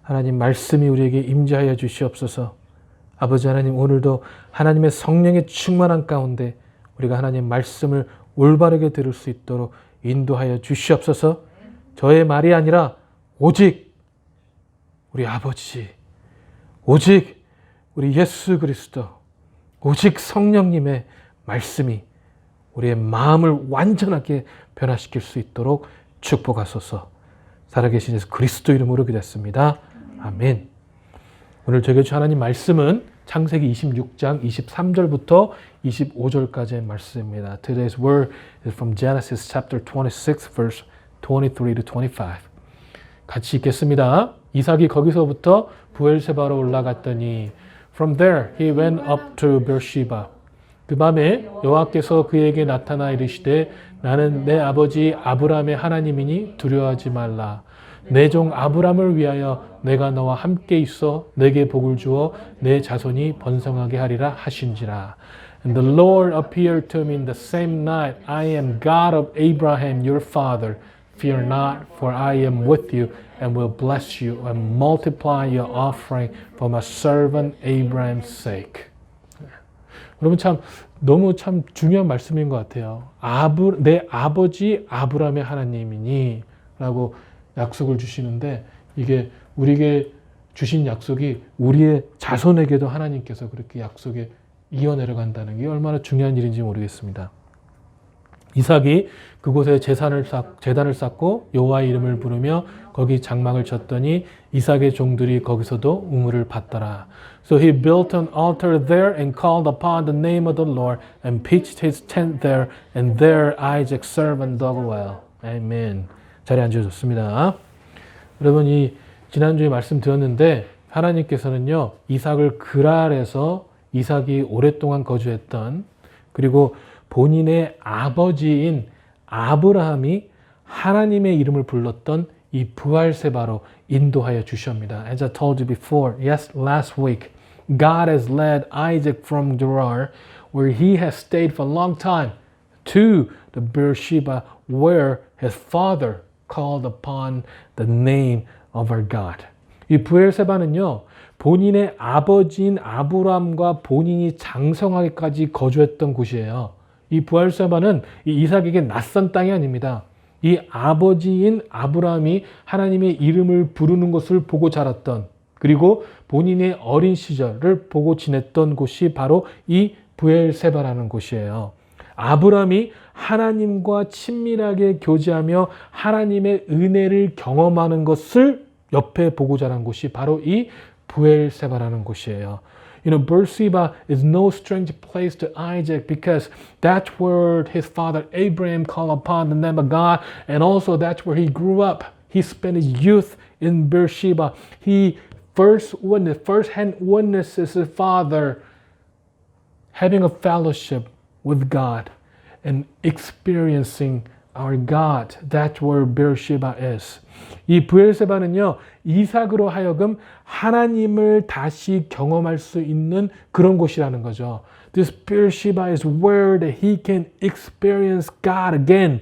하나님 말씀이 우리에게 임재하여 주시옵소서. 아버지 하나님, 오늘도 하나님의 성령의 충만한 가운데 우리가 하나님 말씀을 올바르게 들을 수 있도록 인도하여 주시옵소서. 저의 말이 아니라 오직 우리 아버지, 오직 우리 예수 그리스도, 오직 성령님의 말씀이 우리의 마음을 완전하게 변화시킬 수 있도록 축복하소서. 살아계신 예수 그리스도 이름으로 기도했습니다. 아멘. 오늘 저에게 주 하나님 말씀은 창세기 26장 23절부터 25절까지의 말씀입니다. Today's word is from Genesis chapter 26 verse 23 to 25. 같이 읽겠습니다. 이삭이 거기서부터 부엘세바로 올라갔더니 From there he went up to Beersheba. 그 밤에 여호와께서 그에게 나타나 이르시되 나는 내 아버지 아브라함의 하나님이니 두려워하지 말라. 내 종 아브라함을 위하여 내가 너와 함께 있어 내게 복을 주어 내 자손이 번성하게 하리라 하신지라. And the Lord appeared to him in the same night. I am God of Abraham your father. Fear not, for I am with you and will bless you and multiply your offering for my servant Abraham's sake. 여러분 너무 중요한 말씀인 것 같아요. 내 아버지 아브라함의 하나님이니 라고 약속을 주시는데 이게 우리에게 주신 약속이 우리의 자손에게도 하나님께서 그렇게 약속에 이어내려 간다는 게 얼마나 중요한 일인지 모르겠습니다. 이삭이 그곳에 제단을 쌓고 여호와의 이름을 부르며 거기 장막을 쳤더니 이삭의 종들이 거기서도 우물을 팠더라. So he built an altar there and called upon the name of the Lord and pitched his tent there and there Isaac's servant dug a well. Amen. 자리에 앉으셨습니다. 여러분 이 지난주에 말씀드렸는데 하나님께서는요 이삭을 그랄에서 이삭이 오랫동안 거주했던 그리고 본인의 아버지인 아브라함이 하나님의 이름을 불렀던 이 부엘세바로 인도하여 주십니다. As I told you before, last week, God has led Isaac from Gerar, where he has stayed for a long time, to the Beersheba, where his father called upon the name of our God. 이 부엘세바는요, 본인의 아버지인 아브라함과 본인이 장성하게까지 거주했던 곳이에요. 이 부엘세바는 이 이삭에게 낯선 땅이 아닙니다. 이 아버지인 아브라함이 하나님의 이름을 부르는 것을 보고 자랐던 그리고 본인의 어린 시절을 보고 지냈던 곳이 바로 이 부엘세바라는 곳이에요. 아브라함이 하나님과 친밀하게 교제하며 하나님의 은혜를 경험하는 것을 옆에 보고 자란 곳이 바로 이 부엘세바라는 곳이에요. You know, Beersheba is no strange place to Isaac because that's where his father Abraham called upon the name of God, and also that's where he grew up. He spent his youth in Beersheba. He first-hand witnesses his father having a fellowship with God and experiencing our God. That's where Beersheba is. 이 부엘세바는요, 이삭으로 하여금 하나님을 다시 경험할 수 있는 그런 곳이라는 거죠. This Beersheba is where that he can experience God again.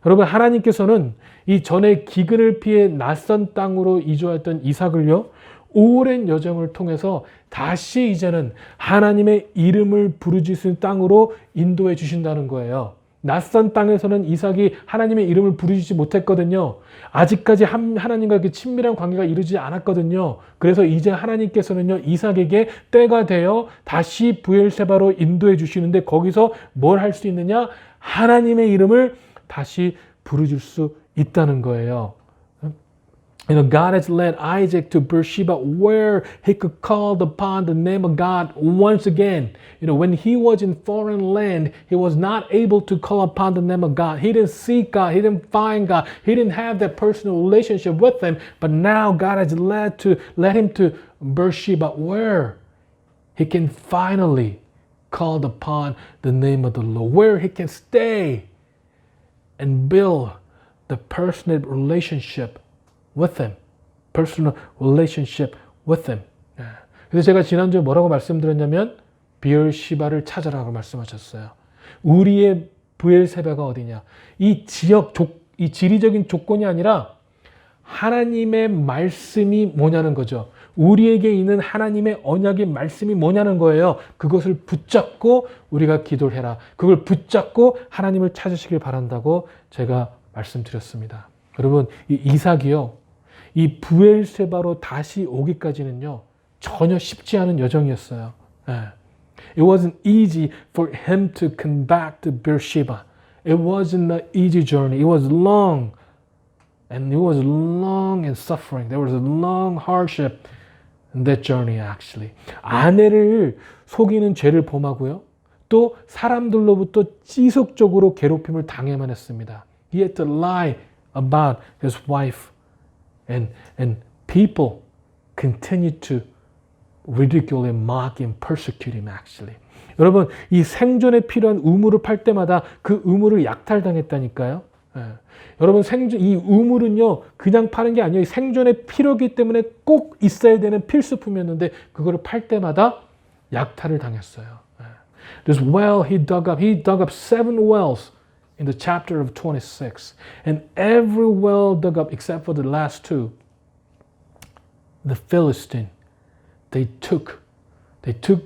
여러분, 하나님께서는 이 전에 기근을 피해 낯선 땅으로 이주했던 이삭을요, 오랜 여정을 통해서 다시 이제는 하나님의 이름을 부르짖는 땅으로 인도해 주신다는 거예요. 낯선 땅에서는 이삭이 하나님의 이름을 부르짖지 못했거든요. 아직까지 하나님과 이렇게 친밀한 관계가 이루어지지 않았거든요. 그래서 이제 하나님께서는요, 이삭에게 때가 되어 다시 부엘세바로 인도해 주시는데 거기서 뭘 할 수 있느냐? 하나님의 이름을 다시 부르짖을 수 있다는 거예요. You know, God has led Isaac to Beersheba where he could call upon the name of God once again. You know, when he was in foreign land, he was not able to call upon the name of God. He didn't seek God. He didn't find God. He didn't have that personal relationship with him. But now God has led him to Beersheba where he can finally call upon the name of the Lord, where he can stay and build the personal relationship with him. Personal relationship with him. 그래서 제가 지난주에 뭐라고 말씀드렸냐면 비엘시바를 찾아라고 말씀하셨어요. 우리의 부엘세바가 어디냐? 이 지리적인 조건이 아니라 하나님의 말씀이 뭐냐는 거죠. 우리에게 있는 하나님의 언약의 말씀이 뭐냐는 거예요. 그것을 붙잡고 우리가 기도를 해라. 그걸 붙잡고 하나님을 찾으시길 바란다고 제가 말씀드렸습니다. 여러분, 이 이삭이요, 이 브엘세바로 다시 오기까지는요, 전혀 쉽지 않은 여정이었어요. It wasn't easy for him to come back to Beersheba. It wasn't an easy journey. It was long. And it was long and suffering. There was a long hardship in that journey actually. 아내를 속이는 죄를 범하고요. 또 사람들로부터 지속적으로 괴롭힘을 당해만 했습니다. He had to lie about his wife. And people continued to ridicule him, mock him, persecute him actually. 여러분, 이 생존에 필요한 우물을 팔 때마다 그 우물을 약탈당했다니까요. 여러분, 이 우물은요, 그냥 파는 게 아니에요. 생존에 필요하기 때문에 꼭 있어야 되는 필수품이었는데 그거를 팔 때마다 약탈을 당했어요. This well he dug up 7 wells in the chapter of 26. And every well dug up except for the last 2, the Philistine, they took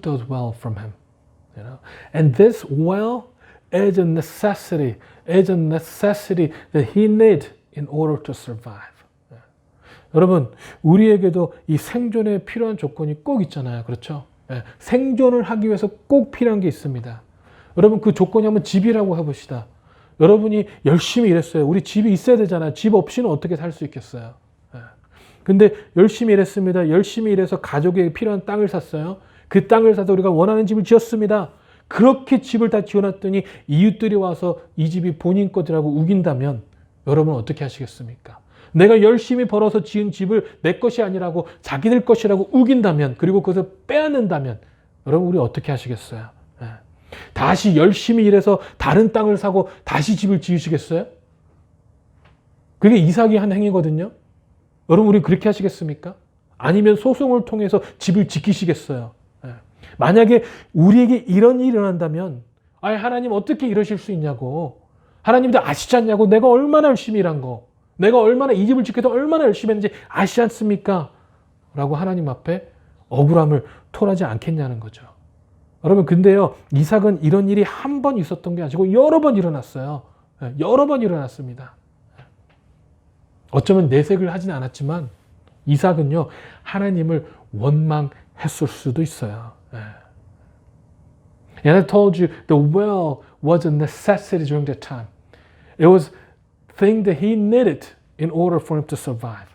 those wells from him. You know? And this well is a necessity that he need in order to survive. 여러분, 우리에게도 이 생존에 필요한 조건이 꼭 있잖아요. 그렇죠? 생존을 하기 위해서 꼭 필요한 게 있습니다. 여러분, 그 조건이 한번 집이라고 해봅시다. 여러분이 열심히 일했어요. 우리 집이 있어야 되잖아요. 집 없이는 어떻게 살 수 있겠어요? 근데 열심히 일했습니다. 열심히 일해서 가족에게 필요한 땅을 샀어요. 그 땅을 사서 우리가 원하는 집을 지었습니다. 그렇게 집을 다 지어놨더니 이웃들이 와서 이 집이 본인 것이라고 우긴다면 여러분 어떻게 하시겠습니까? 내가 열심히 벌어서 지은 집을 내 것이 아니라고 자기들 것이라고 우긴다면, 그리고 그것을 빼앗는다면 여러분 우리 어떻게 하시겠어요? 다시 열심히 일해서 다른 땅을 사고 다시 집을 지으시겠어요? 그게 이삭이 한 행위거든요. 여러분 우리 그렇게 하시겠습니까? 아니면 소송을 통해서 집을 지키시겠어요? 만약에 우리에게 이런 일이 일어난다면, 하나님 어떻게 이러실 수 있냐고, 하나님도 아시지 않냐고, 내가 얼마나 열심히 일한 거, 내가 얼마나 이 집을 지켜서 얼마나 열심히 했는지 아시지 않습니까? 라고 하나님 앞에 억울함을 토하지 않겠냐는 거죠. 여러분, 근데요, 이삭은 이런 일이 한 번 있었던 게 아니고 여러 번 일어났어요. 여러 번 일어났습니다. 어쩌면 내색을 하진 않았지만 이삭은요, 하나님을 원망했을 수도 있어요. And I told you the well was a necessity during that time. It was a thing that he needed in order for him to survive.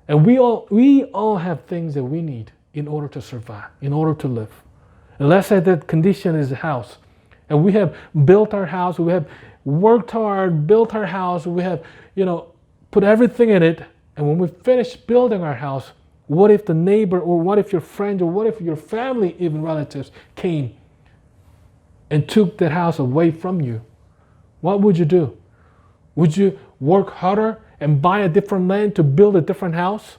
And we all have things that we need in order to survive, in order to live. And let's say that condition is a house. And we have built our house, we have worked hard, built our house, we have, put everything in it. And when we finish building our house, what if the neighbor, or what if your friend, or what if your family, even relatives, came and took that house away from you? What would you do? Would you work harder and buy a different land to build a different house?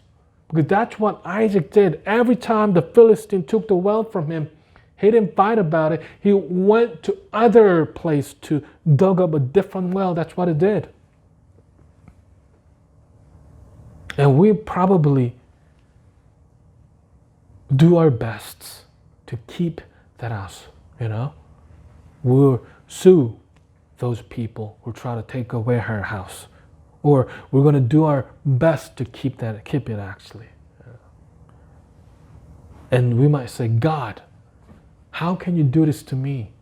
Because that's what Isaac did. Every time the Philistine took the well from him, he didn't fight about it. He went to other place to dug up a different well. That's what he did. And we probably do our best to keep that house, We'll sue those people who try to take away her house. Or we're going to do our best to keep it actually. And we might say, God, how can you do this to me?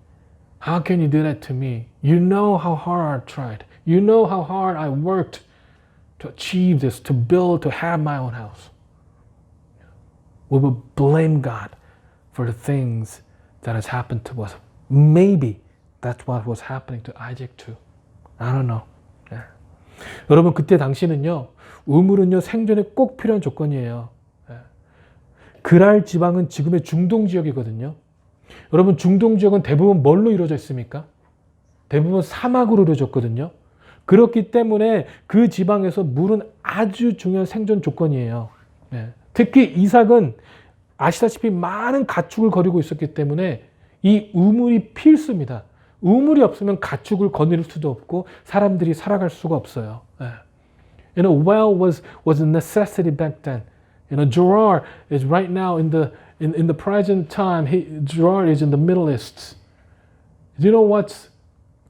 How can you do that to me? You know how hard I tried. You know how hard I worked to achieve this, to build, to have my own house. We will blame God for the things that has happened to us. Maybe that's what was happening to Isaac too. I don't know. 여러분, 그때 당시는요, 우물은요, 생존에 꼭 필요한 조건이에요. 그랄 지방은 지금의 중동 지역이거든요. 여러분, 중동 지역은 대부분 뭘로 이루어져 있습니까? 대부분 사막으로 이루어졌거든요. 그렇기 때문에 그 지방에서 물은 아주 중요한 생존 조건이에요. 특히 이삭은 아시다시피 많은 가축을 거리고 있었기 때문에 이 우물이 필수입니다. 우물이 없으면 가축을 거닐 수도 없고 사람들이 살아갈 수가 없어요. You know, well was a necessity back then. You know, Gerard is right now in the present time. Gerard is in the Middle East. Do you know what's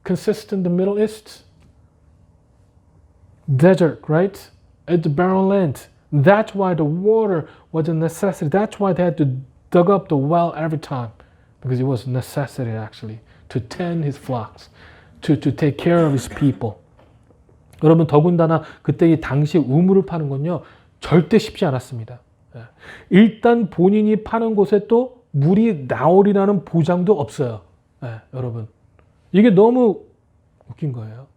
consistent in the Middle East? Desert, right? It's barren land. That's why the water was a necessity. That's why they had to dig up the well every time, because it was a necessity actually to tend his flocks, to take care of his people. 여러분 더군다나 그때 이 당시 우물을 파는 건요 절대 쉽지 않았습니다. 일단 본인이 파는 곳에 또 물이 나오리라는 보장도 없어요. 여러분 이게 너무 웃긴 거예요.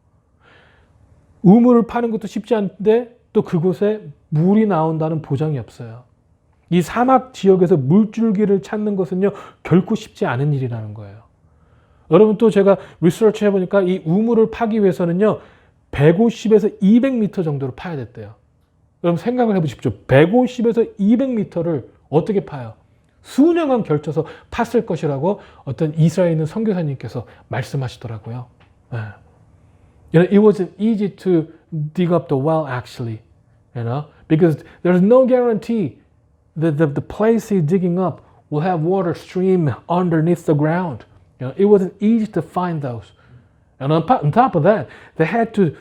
우물을 파는 것도 쉽지 않은데 또 그곳에 물이 나온다는 보장이 없어요. 이 사막 지역에서 물줄기를 찾는 것은요 결코 쉽지 않은 일이라는 거예요. 여러분 또 제가 리서치 해보니까 이 우물을 파기 위해서는요 150에서 200m 정도로 파야 됐대요. 그럼 생각을 해보십시오. 150에서 200m를 어떻게 파요? 수년간 걸쳐서 팠을 것이라고 어떤 이스라엘에 있는 선교사님께서 말씀하시더라고요. You know, it wasn't easy to dig up the well actually, you know, because there's no guarantee that the place he's digging up will have water stream underneath the ground. You know, it wasn't easy to find those. And on top of that, they had to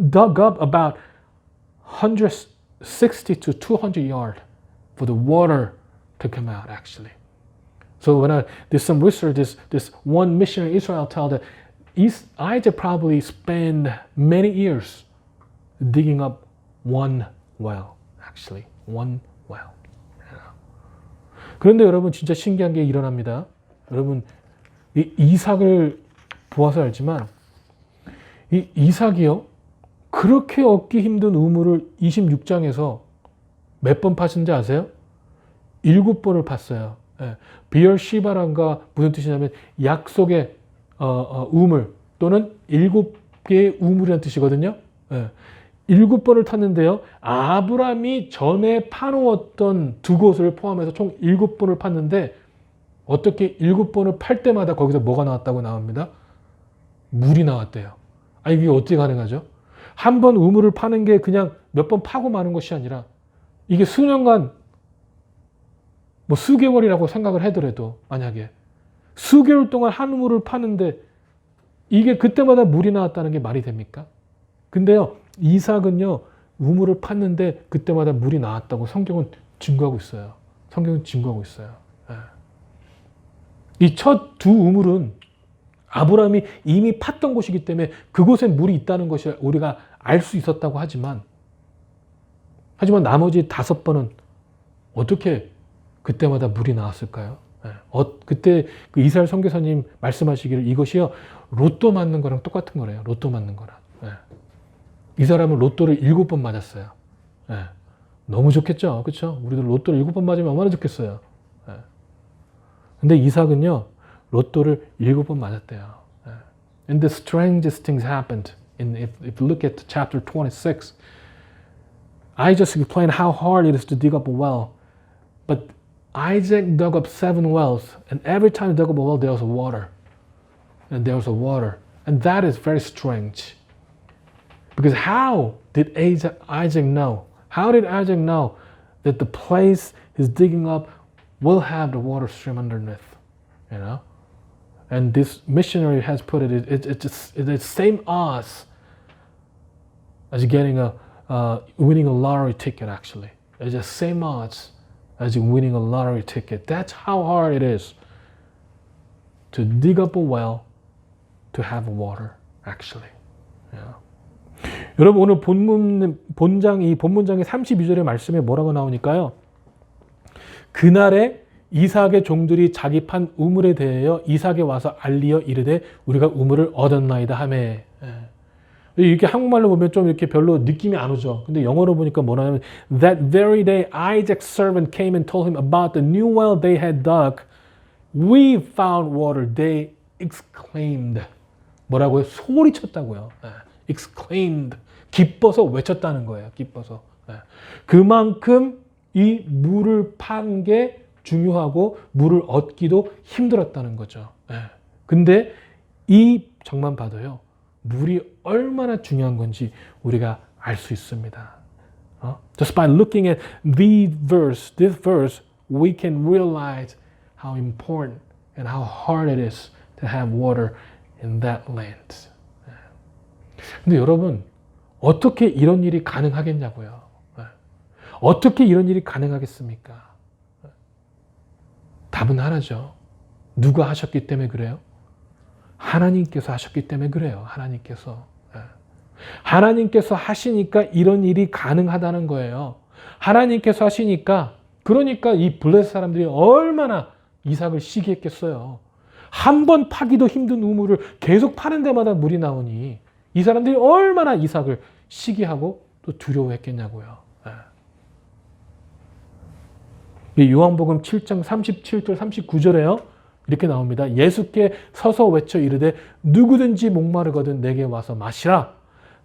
dug up about 160 to 200 yards for the water to come out actually. So when I did some research, this one missionary in Israel told that Isaac probably spent many years digging up one well, actually, one well. 그런데 여러분 진짜 신기한 게 일어납니다. 여러분 이 이삭을 보아서 알지만 이 이삭이요 그렇게 얻기 힘든 우물을 26장에서 몇 번 파신지 아세요? 7번을 팠어요. 비얼시바란가 무슨 뜻이냐면 약속의 우물 또는 7개의 우물이라는 뜻이거든요. 7번을 탔는데요. 아브람이 전에 파놓았던 두 곳을 포함해서 총 7번을 팠는데 어떻게 7번을 팔 때마다 거기서 뭐가 나왔다고 나옵니다. 물이 나왔대요. 아니 이게 어떻게 가능하죠? 한 번 우물을 파는 게 그냥 몇 번 파고 마는 것이 아니라 이게 수년간 뭐 수개월이라고 생각을 하더라도 만약에 수개월 동안 한 우물을 파는데 이게 그때마다 물이 나왔다는 게 말이 됩니까? 근데요 이삭은요 우물을 팠는데 그때마다 물이 나왔다고 성경은 증거하고 있어요. 성경은 증거하고 있어요. 이 첫 두 우물은 아브라함이 이미 팠던 곳이기 때문에 그곳에 물이 있다는 것이 우리가 알 수 있었다고 하지만 나머지 5번은 어떻게 그때마다 물이 나왔을까요? 그때 그 이스라엘 선교사님 말씀하시기를 이것이요 로또 맞는 거랑 똑같은 거래요. 로또 맞는 거랑. 이 사람은 로또를 7번 맞았어요. 너무 좋겠죠, 그렇죠? 우리도 로또를 7번 맞으면 얼마나 좋겠어요. 근데 이삭은요 로또를 7번 맞았대요. And the strangest things happened. If you look at chapter 26, I just explained how hard it is to dig up a well, but Isaac dug up 7 wells, and every time he dug up a well, there was water, and there was water, and that is very strange. Because how did Isaac know? How did Isaac know that the place he's digging up will have the water stream underneath? You know. And this missionary has put it's the same odds as getting winning a lottery ticket actually. It's the same odds as winning a lottery ticket. That's how hard it is to dig up a well to have water actually. Yeah. 여러분 오늘 본문장의 32절의 말씀에 뭐라고 나오니까요. 그날에 이삭의 종들이 자기 판 우물에 대하여 이삭에 와서 알리어 이르되 우리가 우물을 얻었나이다 하매. 이렇게 한국말로 보면 좀 이렇게 별로 느낌이 안 오죠. 근데 영어로 보니까 뭐냐면 That very day Isaac's servant came and told him about the new well they had dug. We found water. They exclaimed. 뭐라고요? 소리쳤다고요. exclaimed. 기뻐서 외쳤다는 거예요. 기뻐서. 그만큼 이 물을 판 게 중요하고 물을 얻기도 힘들었다는 거죠. 근데 이 장만 봐도요. 물이 얼마나 중요한 건지 우리가 알 수 있습니다. Just by looking at this verse, we can realize how important and how hard it is to have water in that land. 근데 여러분, 어떻게 이런 일이 가능하겠냐고요. 어떻게 이런 일이 가능하겠습니까? 답은 하나죠. 누가 하셨기 때문에 그래요? 하나님께서 하셨기 때문에 그래요. 하나님께서 하시니까 이런 일이 가능하다는 거예요. 하나님께서 하시니까, 그러니까 이 블레셋 사람들이 얼마나 이삭을 시기했겠어요. 한 번 파기도 힘든 우물을 계속 파는 데마다 물이 나오니 이 사람들이 얼마나 이삭을 시기하고 또 두려워했겠냐고요. 요한복음 7장 37절 39절에요. 이렇게 나옵니다. 예수께 서서 외쳐 이르되 누구든지 목마르거든 내게 와서 마시라.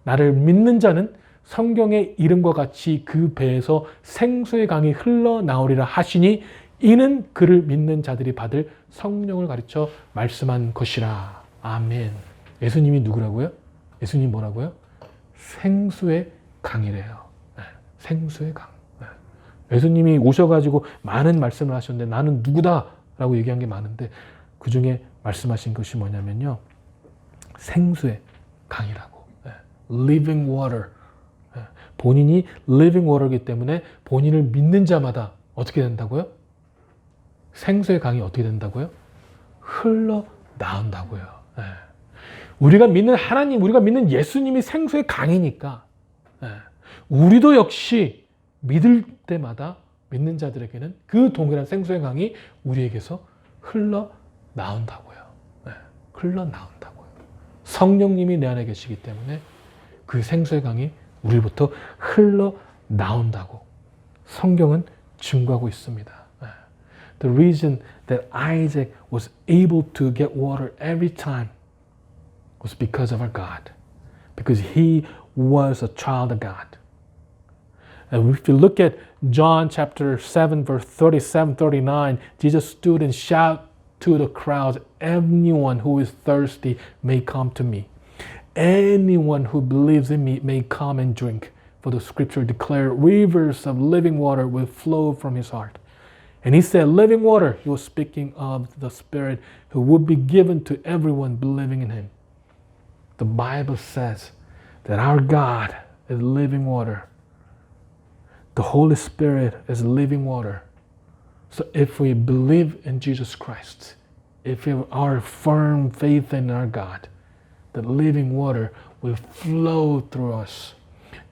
나를 믿는 자는 성경의 이름과 같이 그 배에서 생수의 강이 흘러나오리라 하시니 이는 그를 믿는 자들이 받을 성령을 가르쳐 말씀한 것이라. 아멘. 예수님이 누구라고요? 예수님 뭐라고요? 생수의 강이래요. 생수의 강. 예수님이 오셔가지고 많은 말씀을 하셨는데 나는 누구다? 라고 얘기한 게 많은데 그 중에 말씀하신 것이 뭐냐면요. 생수의 강이라고. Living water. 본인이 living water이기 때문에 본인을 믿는 자마다 어떻게 된다고요? 생수의 강이 어떻게 된다고요? 흘러나온다고요. 우리가 믿는 하나님, 우리가 믿는 예수님이 생수의 강이니까 우리도 역시 믿을 때마다 믿는 자들에게는 그 동일한 생수의 강이 우리에게서 흘러나온다고요. 흘러나온다고요. 성령님이 내 안에 계시기 때문에 그 생수의 강이 우리로부터 흘러나온다고 성경은 증거하고 있습니다. The reason that Isaac was able to get water every time was because of our God. Because he was a child of God. And if you look at John chapter 7 verse 37, 39, Jesus stood and shouted to the crowds, anyone who is thirsty may come to me. Anyone who believes in me may come and drink. For the scripture declared rivers of living water will flow from his heart. And he said living water. He was speaking of the Spirit who would be given to everyone believing in him. The Bible says that our God is living water. The Holy Spirit is living water. So if we believe in Jesus Christ, if we have our firm faith in our God, the living water will flow through us.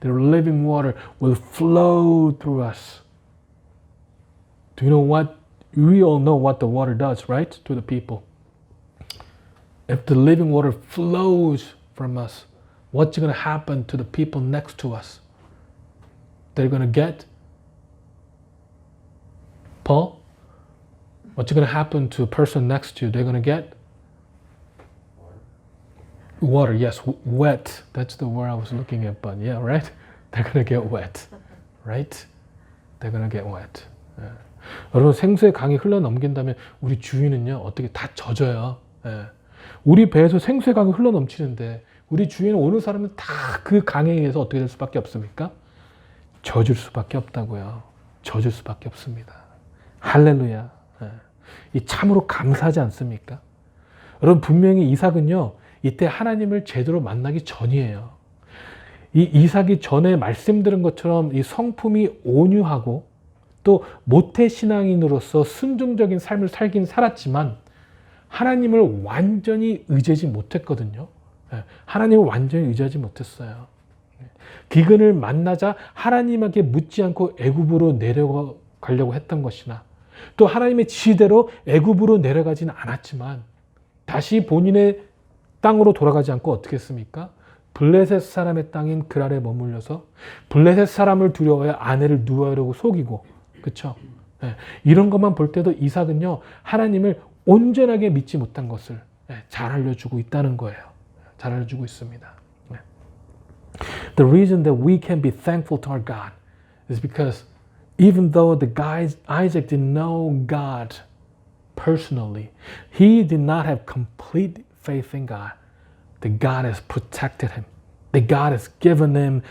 The living water will flow through us. Do you know what? We all know what the water does, right? To the people. If the living water flows from us, what's going to happen to the people next to us? They're going to get, Paul, what's going to happen to a person next to you? They're going to get water. Yes, wet. That's the word I was looking at, but yeah, right? They're going to get wet, right? They're going to get wet. Yeah. 여러분 생수의 강이 흘러넘긴다면 우리 주위는요 어떻게 다 젖어요. 우리 배에서 생수의 강이 흘러넘치는데 우리 주위에 오는 사람은 다 그 강에 의해서 어떻게 될 수밖에 없습니까? 젖을 수밖에 없다고요. 젖을 수밖에 없습니다. 할렐루야. 이 참으로 감사하지 않습니까? 여러분 분명히 이삭은요 이때 하나님을 제대로 만나기 전이에요. 이 이삭이 전에 말씀드린 것처럼 이 성품이 온유하고 또 모태신앙인으로서 순종적인 삶을 살긴 살았지만 하나님을 완전히 의지하지 못했거든요. 하나님을 완전히 의지하지 못했어요. 기근을 만나자 하나님에게 묻지 않고 애굽으로 내려가려고 했던 것이나 또 하나님의 지시대로 애굽으로 내려가지는 않았지만 다시 본인의 땅으로 돌아가지 않고 어떻게 했습니까? 블레셋 사람의 땅인 그랄에 머물러서 블레셋 사람을 두려워해 아내를 누워하려고 속이고 그렇죠? 이런 것만 볼 때도 이삭은요 하나님을 온전하게 믿지 못한 것을 잘 알려주고 있다는 거예요. 잘 알려주고 있습니다. The reason that we can be thankful to our God is because even though Isaac didn't know God personally, he did not have complete faith in God. That God has protected him. That God has given him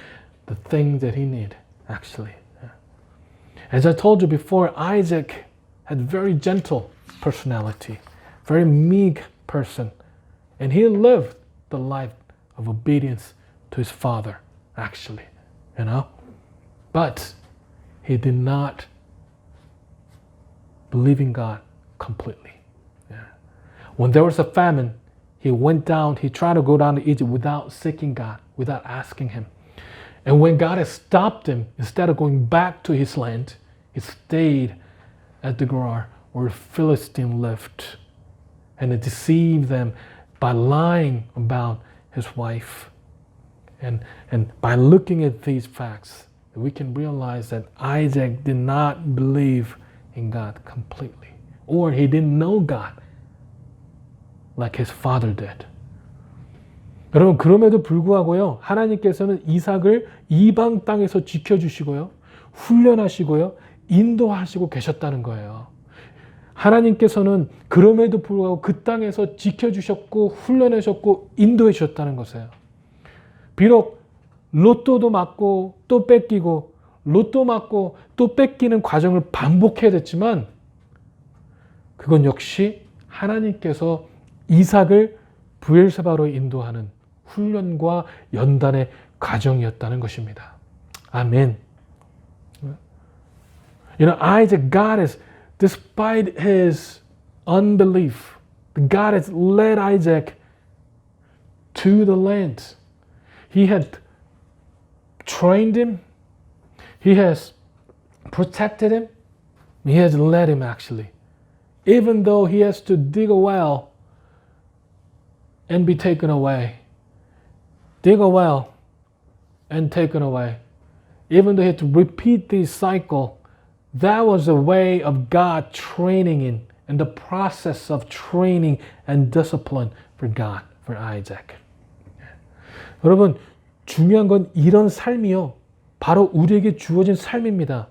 the thing that he needed, actually. As I told you before, Isaac had very gentle personality, very meek person, and he lived the life of obedience to his father, actually, But he did not believe in God completely. When there was a famine, he tried to go down to Egypt without seeking God, without asking him. And when God had stopped him, instead of going back to his land, he stayed at the Gerar where Philistine lived. And it deceived them by lying about his wife. And by looking at these facts, we can realize that Isaac did not believe in God completely. Or he didn't know God like his father did. 여러분, 그럼에도 불구하고요, 하나님께서는 이삭을 이방 땅에서 지켜주시고요, 훈련하시고요, 인도하시고 계셨다는 거예요. 하나님께서는 그럼에도 불구하고 그 땅에서 지켜주셨고, 훈련하셨고, 인도해 주셨다는 것이에요. 비록 로또도 맞고 또 뺏기고, 로또 맞고 또 뺏기는 과정을 반복해야 됐지만, 그건 역시 하나님께서 이삭을 브엘세바로 인도하는 훈련과 연단의 과정이었다는 것입니다. 아멘. Isaac, despite his unbelief, God has led Isaac to the land. He had trained him. He has protected him. He has led him, actually. Even though he has to dig a well and be taken away. Dig a well and taken away. Even though he had to repeat this cycle, that was a way of God training him and the process of training and discipline for God, for Isaac. 여러분, 중요한 건 이런 삶이요, 바로 우리에게 주어진 삶입니다.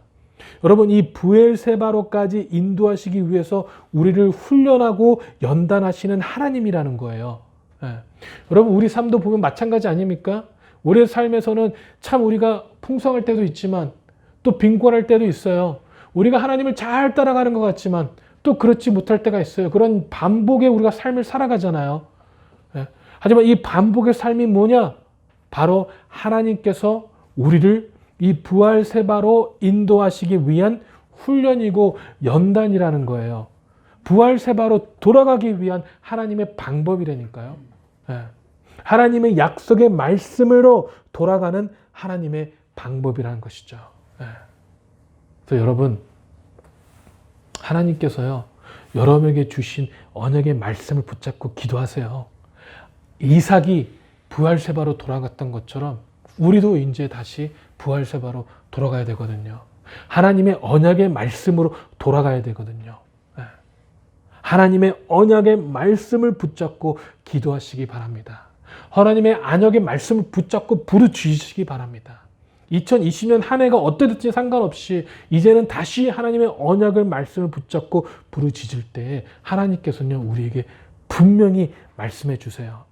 여러분, 이 브엘세바로까지 인도하시기 위해서 우리를 훈련하고 연단하시는 하나님이라는 거예요. 여러분, 우리 삶도 보면 마찬가지 아닙니까? 우리의 삶에서는 참 우리가 풍성할 때도 있지만 또 빈곤할 때도 있어요. 우리가 하나님을 잘 따라가는 것 같지만 또 그렇지 못할 때가 있어요. 그런 반복의 우리가 삶을 살아가잖아요. 하지만 이 반복의 삶이 뭐냐? 바로 하나님께서 우리를 이 브엘세바로 인도하시기 위한 훈련이고 연단이라는 거예요. 브엘세바로 돌아가기 위한 하나님의 방법이라니까요. 하나님의 약속의 말씀으로 돌아가는 하나님의 방법이라는 것이죠. 그래서 여러분, 하나님께서요, 여러분에게 주신 언약의 말씀을 붙잡고 기도하세요. 이삭이 브엘세바로 돌아갔던 것처럼 우리도 이제 다시 브엘세바로 돌아가야 되거든요. 하나님의 언약의 말씀으로 돌아가야 되거든요. 하나님의 언약의 말씀을 붙잡고 기도하시기 바랍니다. 하나님의 언약의 말씀을 붙잡고 부르짖으시기 바랍니다. 2020년 한 해가 어떻든지 상관없이 이제는 다시 하나님의 언약의 말씀을 붙잡고 부르짖을 때 하나님께서는 우리에게 분명히 말씀해 주세요.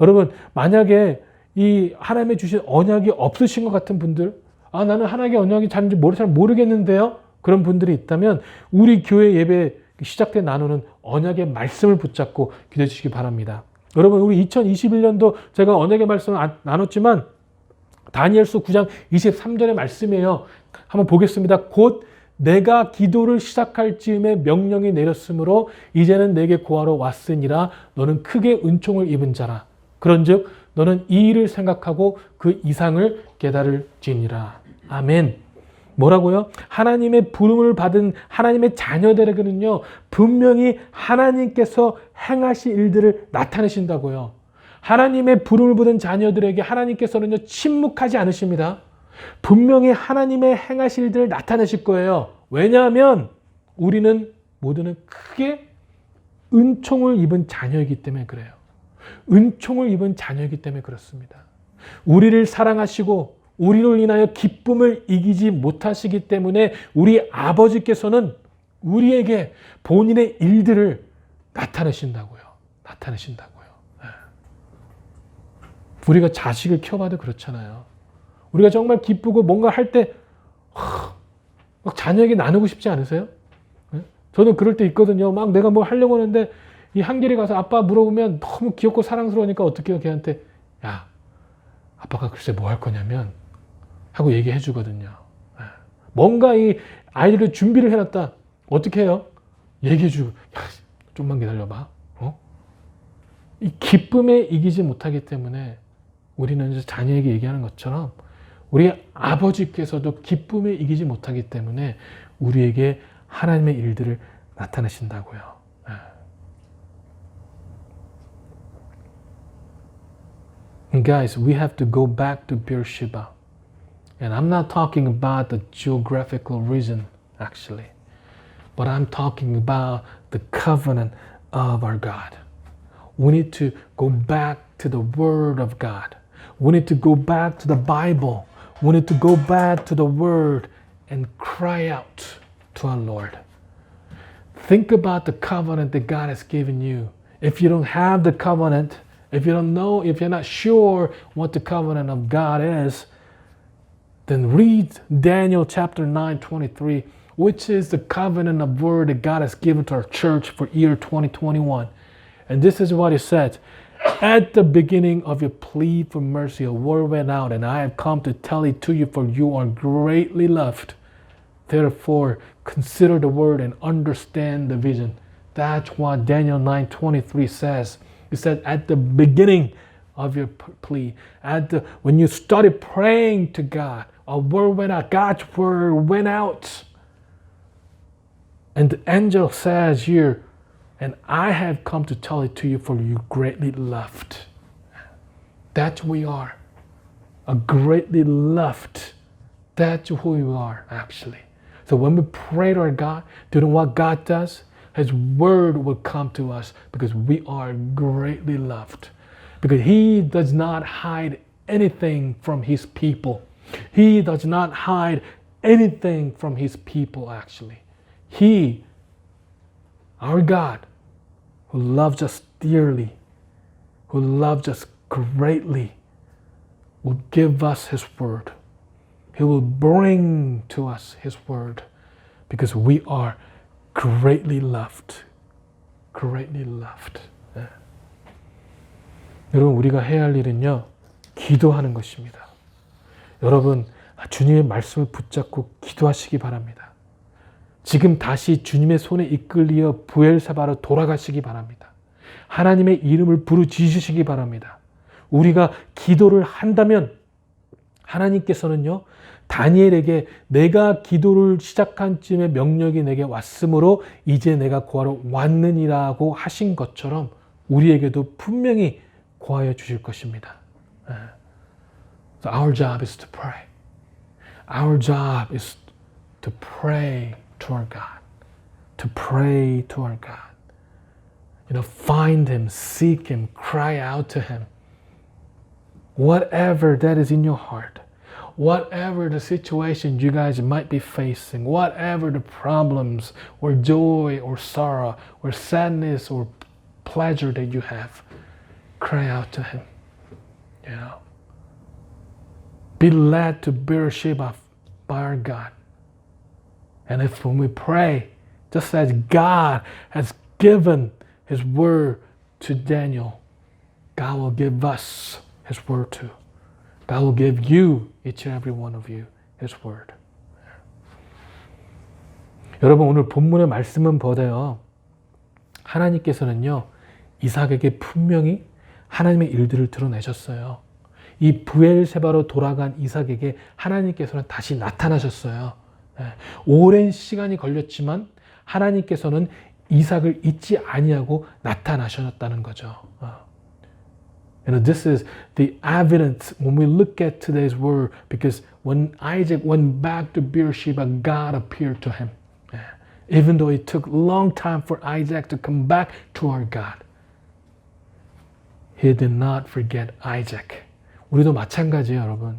여러분, 만약에 이 하나님의 주신 언약이 없으신 것 같은 분들, 나는 하나님의 언약이 잘 모르겠는데요, 그런 분들이 있다면 우리 교회 예배 시작 때 나누는 언약의 말씀을 붙잡고 기도해 주시기 바랍니다. 여러분, 우리 2021년도 제가 언약의 말씀을 나눴지만 다니엘서 9장 23절의 말씀이에요. 한번 보겠습니다. 곧 내가 기도를 시작할 즈음에 명령이 내렸으므로 이제는 내게 구하러 왔으니라. 너는 크게 은총을 입은 자라. 그런즉 너는 이 일을 생각하고 그 이상을 깨달을지니라. 아멘. 뭐라고요? 하나님의 부름을 받은 하나님의 자녀들에게는요, 분명히 하나님께서 행하실 일들을 나타내신다고요. 하나님의 부름을 받은 자녀들에게 하나님께서는요, 침묵하지 않으십니다. 분명히 하나님의 행하실 일들을 나타내실 거예요. 왜냐하면 우리는 모두는 크게 은총을 입은 자녀이기 때문에 그래요. 은총을 입은 자녀이기 때문에 그렇습니다. 우리를 사랑하시고 우리로 인하여 기쁨을 이기지 못하시기 때문에 우리 아버지께서는 우리에게 본인의 일들을 나타내신다고요. 우리가 자식을 키워봐도 그렇잖아요. 우리가 정말 기쁘고 뭔가 할 때 막 자녀에게 나누고 싶지 않으세요? 저는 그럴 때 있거든요. 막 내가 뭐 하려고 하는데 이 한길에 가서 아빠 물어보면 너무 귀엽고 사랑스러우니까 어떻게 해요? 걔한테 야, 아빠가 글쎄 뭐 할 거냐면 하고 얘기해 주거든요. 뭔가 이 아이들을 준비를 해놨다. 어떻게 해요? 얘기해 주고 야, 좀만 기다려봐. 이 기쁨에 이기지 못하기 때문에 우리는 이제 자녀에게 얘기하는 것처럼 우리 아버지께서도 기쁨에 이기지 못하기 때문에 우리에게 하나님의 일들을 나타내신다고요. And guys, we have to go back to Beersheba. And I'm not talking about the geographical region, actually. But I'm talking about the covenant of our God. We need to go back to the Word of God. We need to go back to the Bible. We need to go back to the Word and cry out to our Lord. Think about the covenant that God has given you. If you don't have the covenant, if you don't know, if you're not sure what the covenant of God is, then read Daniel chapter 9:23, which is the covenant of word that God has given to our church for year 2021. And this is what it says. At the beginning of your plea for mercy, a word went out, and I have come to tell it to you, for you are greatly loved. Therefore, consider the word and understand the vision. That's what Daniel 9:23 says. It said, at the beginning of your plea, when you started praying to God, a word went out. God's word went out. And the angel says here, and I have come to tell it to you, for you greatly loved. That's who we are. A greatly loved. That's who we are, actually. So when we pray to our God, do you know what God does? His word will come to us because we are greatly loved. Because He does not hide anything from His people. He does not hide anything from His people, actually. He, our God, who loves us dearly, who loves us greatly, will give us His word. He will bring to us His word because we are greatly loved. Greatly loved. 네. 여러분, 우리가 해야 할 일은요, 기도하는 것입니다. 여러분, 주님의 말씀을 붙잡고 기도하시기 바랍니다. 지금 다시 주님의 손에 이끌려 부엘세바로 돌아가시기 바랍니다. 하나님의 이름을 부르짖으시기 바랍니다. 우리가 기도를 한다면 하나님께서는요, 다니엘에게 내가 기도를 시작한 쯤에 명령이 내게 왔으므로 이제 내가 구하러 왔느니라고 하신 것처럼 우리에게도 분명히 구하여 주실 것입니다. So our job is to pray. Our job is to pray to our God. To pray to our God. Find Him, seek Him, cry out to Him. Whatever that is in your heart, whatever the situation you guys might be facing, whatever the problems or joy or sorrow or sadness or pleasure that you have, cry out to Him. Be led to Beersheba by our God. And if when we pray, just as God has given His word to Daniel, God will give us His word too. God will give you, each and every one of you, His word. 여러분, 오늘 본문의 말씀은 보세요. 하나님께서는요, 이삭에게 분명히 하나님의 일들을 드러내셨어요. 이 부엘세바로 돌아간 이삭에게 하나님께서는 다시 나타나셨어요. 오랜 시간이 걸렸지만 하나님께서는 이삭을 잊지 아니하고 나타나셨다는 거죠. This is the evidence when we look at today's word, because when Isaac went back to Beersheba, God appeared to him. Even though it took a long time for Isaac to come back to our God, He did not forget Isaac. 우리도 마찬가지예요, 여러분.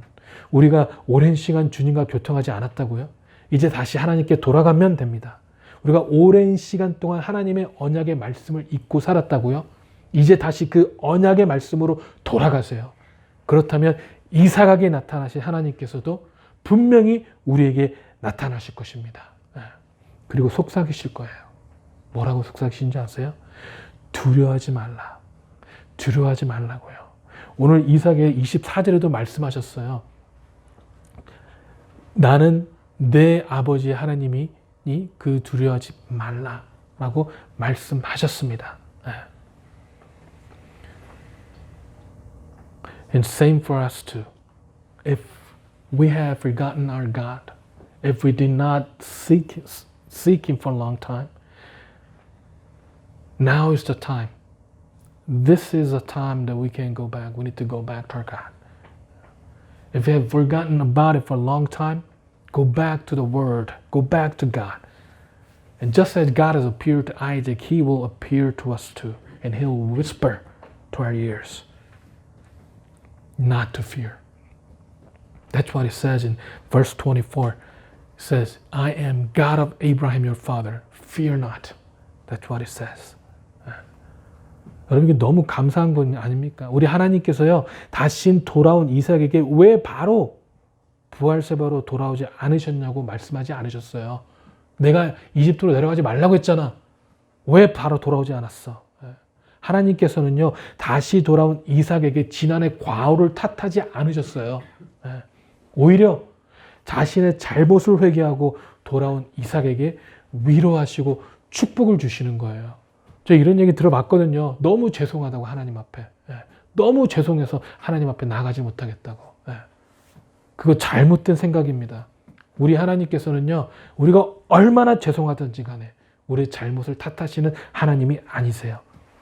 우리가 오랜 시간 주님과 교통하지 않았다고요? 이제 다시 하나님께 돌아가면 됩니다. 우리가 오랜 시간 동안 하나님의 언약의 말씀을 잊고 살았다고요? 이제 다시 그 언약의 말씀으로 돌아가세요. 그렇다면 이삭에게 나타나신 하나님께서도 분명히 우리에게 나타나실 것입니다. 그리고 속삭이실 거예요. 뭐라고 속삭이신지 아세요? 두려워하지 말라. 두려워하지 말라고요. 오늘 이삭의 24절에도 말씀하셨어요. 나는 내 아버지의 하나님이 그 두려워하지 말라라고 말씀하셨습니다. And same for us too. If we have forgotten our God, if we did not seek Him for a long time, now is the time. This is a time that we can go back. We need to go back to our God. If you have forgotten about it for a long time, go back to the Word. Go back to God. And just as God has appeared to Isaac, He will appear to us too. And He'll whisper to our ears, not to fear. That's what it says in verse 24. It says, I am God of Abraham your father. Fear not. That's what it says. 여러분 이게 너무 감사한 건 아닙니까? 우리 하나님께서요 다시 돌아온 이삭에게 왜 바로 부활세바로 돌아오지 않으셨냐고 말씀하지 않으셨어요. 내가 이집트로 내려가지 말라고 했잖아. 왜 바로 돌아오지 않았어? 하나님께서는요 다시 돌아온 이삭에게 지난해 과오를 탓하지 않으셨어요. 오히려 자신의 잘못을 회개하고 돌아온 이삭에게 위로하시고 축복을 주시는 거예요. 저 이런 얘기 들어봤거든요. 너무 죄송하다고 하나님 앞에. 너무 죄송해서 하나님 앞에 나가지 못하겠다고. 그거 잘못된 생각입니다. 우리 하나님께서는요. 우리가 얼마나 죄송하든지 간에 우리의 잘못을 탓하시는 하나님이 아니세요.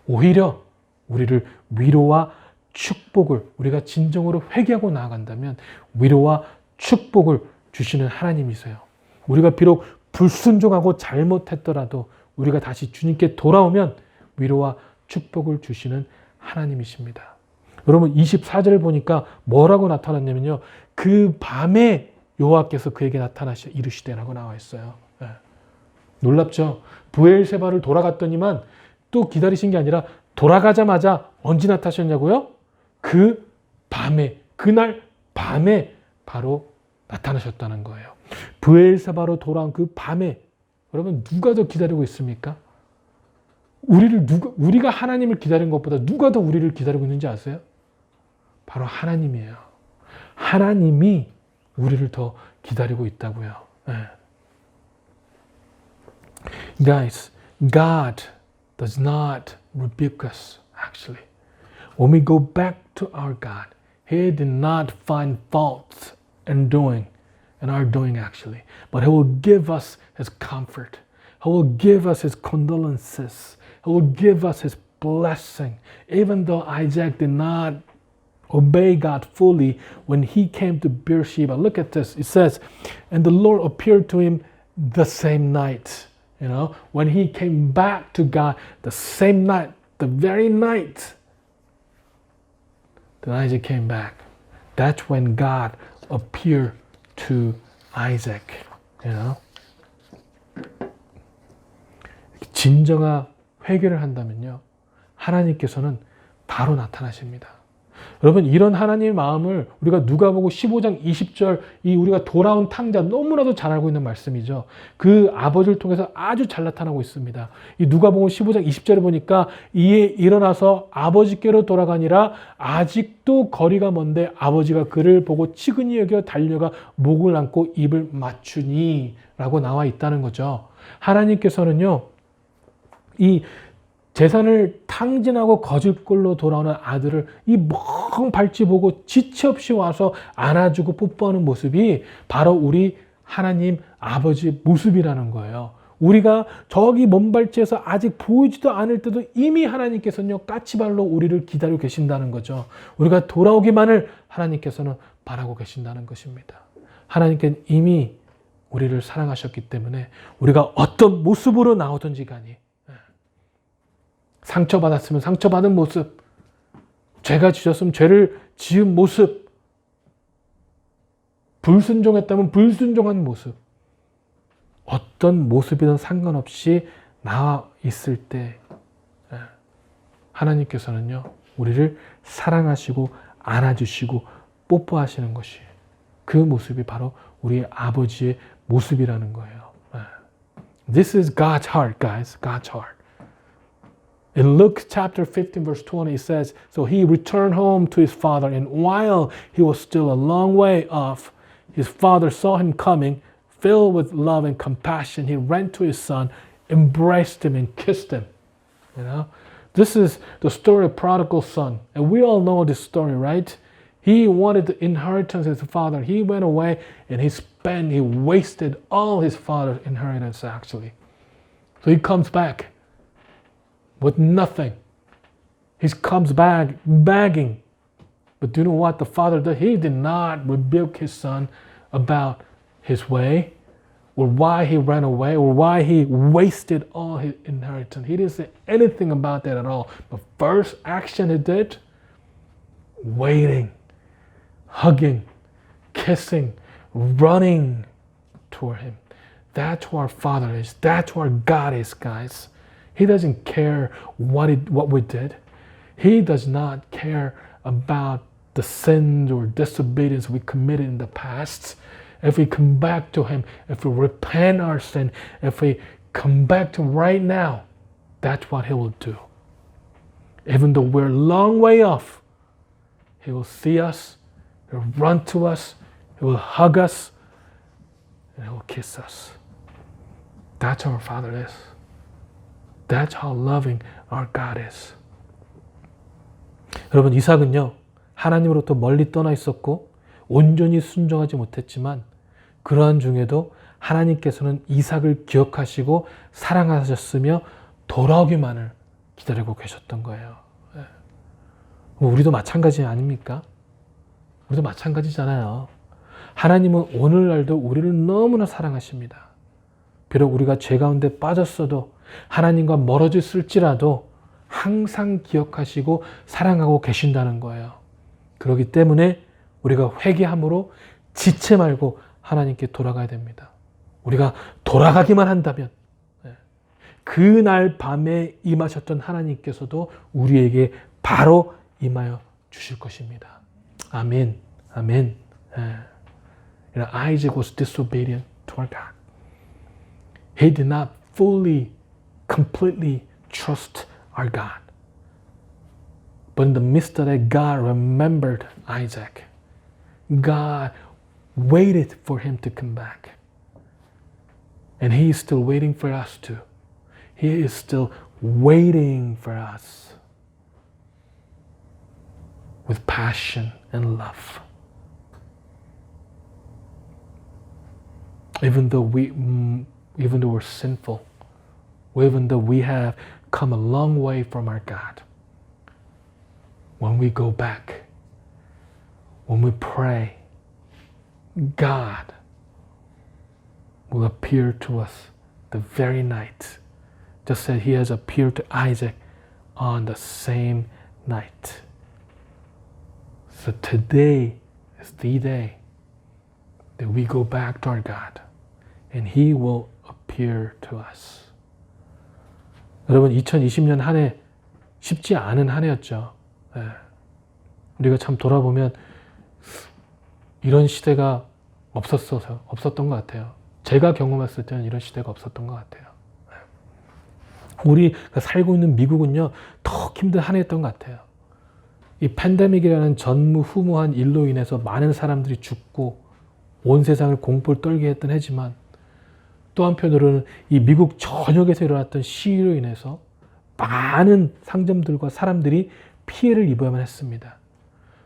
오히려 우리를 위로와 축복을 우리가 진정으로 회개하고 나아간다면 위로와 축복을 주시는 하나님이세요. 우리가 비록 불순종하고 잘못했더라도 우리가 다시 주님께 돌아오면 위로와 축복을 주시는 하나님이십니다. 여러분 24절을 보니까 뭐라고 나타났냐면요. 그 밤에 여호와께서 그에게 나타나시 이르시되라고 나와 있어요. 놀랍죠? 브엘세바를 돌아갔더니만 또 기다리신 게 아니라 돌아가자마자 언제 나타나셨냐고요? 그 밤에 그날 밤에 바로 나타나셨다는 거예요. 브엘세바로 돌아온 그 밤에 여러분 누가 더 기다리고 있습니까? 우리가 하나님을 기다린 것보다 누가 더 우리를 기다리고 있는지 아세요? 바로 하나님이에요. 하나님이 우리를 더 기다리고 있다고요. Guys, God does not rebuke us, actually. When we go back to our God, He did not find faults in our doing actually, but He will give us His comfort. He will give us His condolences. He will give us His blessing. Even though Isaac did not obey God fully when he came to Beersheba. Look at this. It says, and the Lord appeared to him the same night. You know, when he came back to God the same night, the very night that Isaac came back. That's when God appeared to Isaac. You know? 진정한 회개를 한다면요. 하나님께서는 바로 나타나십니다. 여러분 이런 하나님의 마음을 우리가 누가복음 15장 20절 이 우리가 돌아온 탕자 너무나도 잘 알고 있는 말씀이죠. 그 아버지를 통해서 아주 잘 나타나고 있습니다. 이 누가복음 15장 20절에 보니까 이에 일어나서 아버지께로 돌아가니라 아직도 거리가 먼데 아버지가 그를 보고 치근히 여겨 달려가 목을 안고 입을 맞추니 라고 나와 있다는 거죠. 하나님께서는요. 이 재산을 탕진하고 거짓골로 돌아오는 아들을 이 멍 발치 보고 지체 없이 와서 안아주고 뽀뽀하는 모습이 바로 우리 하나님 아버지 모습이라는 거예요. 우리가 저기 먼 발치에서 아직 보이지도 않을 때도 이미 하나님께서는요 까치발로 우리를 기다리고 계신다는 거죠. 우리가 돌아오기만을 하나님께서는 바라고 계신다는 것입니다. 하나님께는 이미 우리를 사랑하셨기 때문에 우리가 어떤 모습으로 나오든지 간에 상처받았으면 상처받은 모습, 죄가 지었으면 죄를 지은 모습, 불순종했다면 불순종한 모습, 어떤 모습이든 상관없이 나와 있을 때 하나님께서는요 우리를 사랑하시고 안아주시고 뽀뽀하시는 것이 그 모습이 바로 우리의 아버지의 모습이라는 거예요. This is God's heart, guys. God's heart. In Luke chapter 15 verse 20 it says, So he returned home to his father, and while he was still a long way off, his father saw him coming. Filled with love and compassion, he ran to his son, embraced him and kissed him. You know, this is the story of prodigal son. And we all know this story, right? He wanted the inheritance of his father. He went away and he wasted all his father's inheritance actually. So he comes back with nothing. He comes back begging. But do you know what the father did? He did not rebuke his son about his way, or why he ran away, or why he wasted all his inheritance. He didn't say anything about that at all. The first action he did, waiting, hugging, kissing, running toward him. That's who our Father is. That's who our God is, guys. He doesn't care what we did. He does not care about the sins or disobedience we committed in the past. If we come back to Him, if we repent our sin, if we come back to Him right now, that's what He will do. Even though we're a long way off, He will see us, He will run to us, He will hug us, and He will kiss us. That's how our Father is. That's how loving our God is. 여러분, 이삭은요, 하나님으로부터 멀리 떠나 있었고 온전히 순종하지 못했지만 그러한 중에도 하나님께서는 이삭을 기억하시고 사랑하셨으며 돌아오기만을 기다리고 계셨던 거예요. 우리도 마찬가지 아닙니까? 우리도 마찬가지잖아요. 하나님은 오늘날도 우리를 너무나 사랑하십니다. 비록 우리가 죄 가운데 빠졌어도 하나님과 멀어졌을지라도 항상 기억하시고 사랑하고 계신다는 거예요. 그렇기 때문에 우리가 회개함으로 지체 말고 하나님께 돌아가야 됩니다. 우리가 돌아가기만 한다면 그날 밤에 임하셨던 하나님께서도 우리에게 바로 임하여 주실 것입니다. 아멘. 아멘. Isaac was disobedient toward God. He did not fully, completely trust our God. But in the midst of that, God remembered Isaac. God waited for him to come back. And He is still waiting for us too. He is still waiting for us with passion and love. Even though we're sinful, even though we have come a long way from our God, when we go back, when we pray, God will appear to us the very night, just as He has appeared to Isaac on the same night. So today is the day that we go back to our God, and He will appear to us. 여러분, 2020년 한 해 쉽지 않은 한 해였죠. 우리가 참 돌아보면 이런 시대가 없었던 것 같아요. 제가 경험했을 때는 이런 시대가 없었던 것 같아요. 우리가 살고 있는 미국은요, 더 힘든 한 해였던 것 같아요. 이 팬데믹이라는 전무후무한 일로 인해서 많은 사람들이 죽고 온 세상을 공포를 떨게 했던 해지만, 또 한편으로는 이 미국 전역에서 일어났던 시위로 인해서 많은 상점들과 사람들이 피해를 입어야만 했습니다.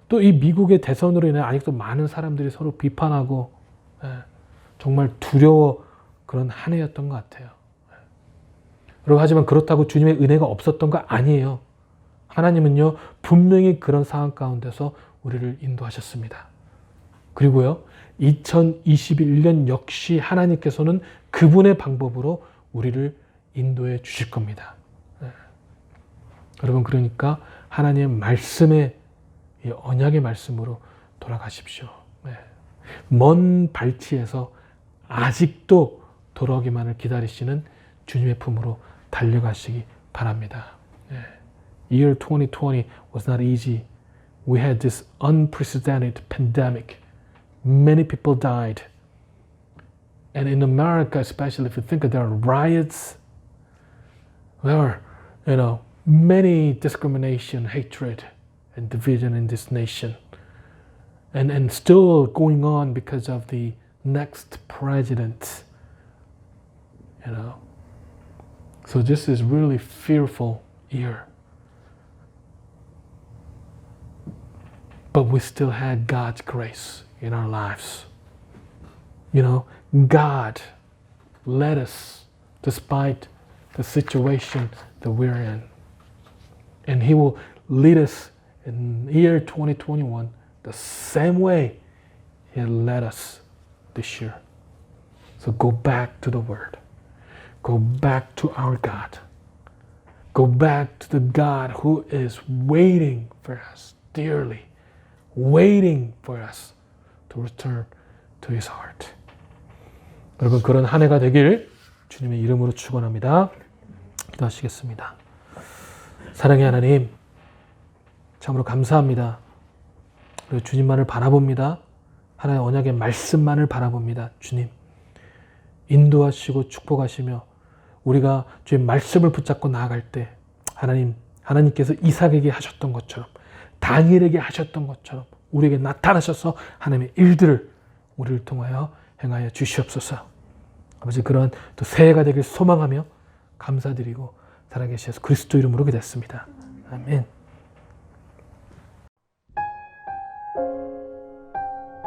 또 이 미국의 대선으로 인해 아직도 많은 사람들이 서로 비판하고 정말 두려워 그런 한 해였던 것 같아요. 여러분, 하지만 그렇다고 주님의 은혜가 없었던 거 아니에요. 하나님은요, 분명히 그런 상황 가운데서 우리를 인도하셨습니다. 그리고요, 2021년 역시 하나님께서는 그분의 방법으로 우리를 인도해 주실 겁니다. 여러분, 그러니까 하나님의 말씀에, 언약의 말씀으로 돌아가십시오. 먼 발치에서 아직도 돌아오기만을 기다리시는 주님의 품으로 달려가시기 바랍니다. Year 2020 was not easy, we had this unprecedented pandemic. Many people died. And in America, especially if you think of there are riots, there are, many discrimination, hatred, and division in this nation. And still going on because of the next president, So this is really fearful year. But we still had God's grace in our lives. God led us despite the situation that we're in. And He will lead us in year 2021 the same way He led us this year. So go back to the Word. Go back to our God. Go back to the God who is waiting for us dearly, waiting for us to return to His heart. 여러분, 그런 한 해가 되길 주님의 이름으로 축원합니다. 기도하시겠습니다. 사랑의 하나님, 참으로 감사합니다. 그리고 주님만을 바라봅니다. 하나님의 언약의 말씀만을 바라봅니다. 주님, 인도하시고 축복하시며 우리가 주의 말씀을 붙잡고 나아갈 때 하나님께서 이삭에게 하셨던 것처럼, 다니엘에게 하셨던 것처럼 우리에게 나타나셔서 하나님의 일들을 우리를 통하여 행하여 주시옵소서. 아버지, 그런 또 새해가 되길 소망하며 감사드리고 살아계셔서 그리스도 이름으로 기도했습니다. 아멘.